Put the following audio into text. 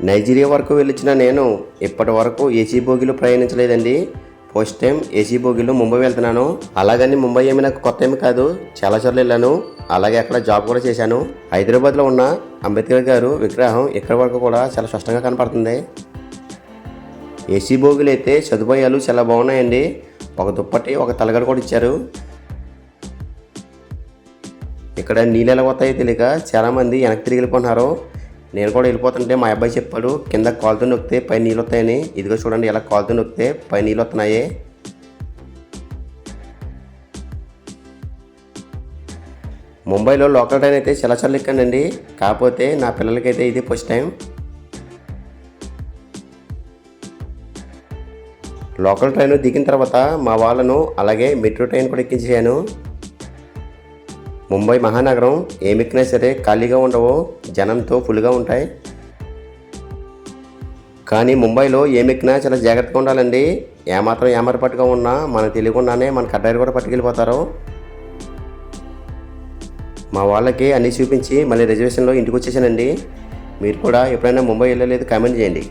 Nigeria వరకు వెళ్ళొచ్చిన నేను ఇప్పటి వరకు ఏసీ బోగిలో ప్రయాణించలేదండి. ఫస్ట్ టైం ఏసీ బోగిలో ముంబై వెళ్తున్నాను. అలాగని ముంబై ఏమి నాకు కొత్త ఏమి కాదు, చాలాసార్లు వెళ్ళాను. అలాగే అక్కడ జాబ్ కూడా చేశాను. హైదరాబాద్లో ఉన్న అంబేద్కర్ గారు విగ్రహం ఇక్కడ వరకు కూడా చాలా స్పష్టంగా కనపడుతుంది. ఏసీ బోగిలు అయితే సదుపాయాలు చాలా బాగున్నాయండి. ఒక దుప్పటి, ఒక తలగడ కూడా ఇచ్చారు. ఇక్కడ నీళ్ళు ఎలా వస్తాయో తెలియక చాలామంది వెనక్కి తిరిగి వెళ్ళిపోతున్నారు. నేను కూడా వెళ్ళిపోతుంటే మా అబ్బాయి చెప్పాడు కింద కాలుతో నొక్కితే పై నీళ్ళు వస్తాయని. ఇదిగో చూడండి ఎలా కాలుతో నొక్కితే పై నీళ్ళు వస్తున్నాయి. ముంబైలో లోకల్ ట్రైన్ అయితే చాలాసార్లు ఎక్కానండి. కాకపోతే నా పిల్లలకైతే ఇది ఫస్ట్ టైం. లోకల్ ట్రైన్ దిగిన తర్వాత మా వాళ్ళను అలాగే మెట్రో ట్రైన్ కూడా ఎక్కించాను. ముంబై మహానగరం ఏమి ఎక్కినా సరే ఖాళీగా ఉండవు, జనంతో ఫుల్గా ఉంటాయి. కానీ ముంబైలో ఏమి ఎక్కినా చాలా జాగ్రత్తగా ఉండాలండి. ఏమాత్రం ఏమరపాటుగా ఉన్నా మనకు తెలియకుండానే మన కడ్డాయిలు కూడా పట్టుకెళ్ళిపోతారు. మా వాళ్ళకి అన్నీ చూపించి మళ్ళీ రిజర్వేషన్లో ఇంటికి వచ్చేసానండి. మీరు కూడా ఎప్పుడైనా ముంబై వెళ్ళలేదు కామెంట్ చేయండి.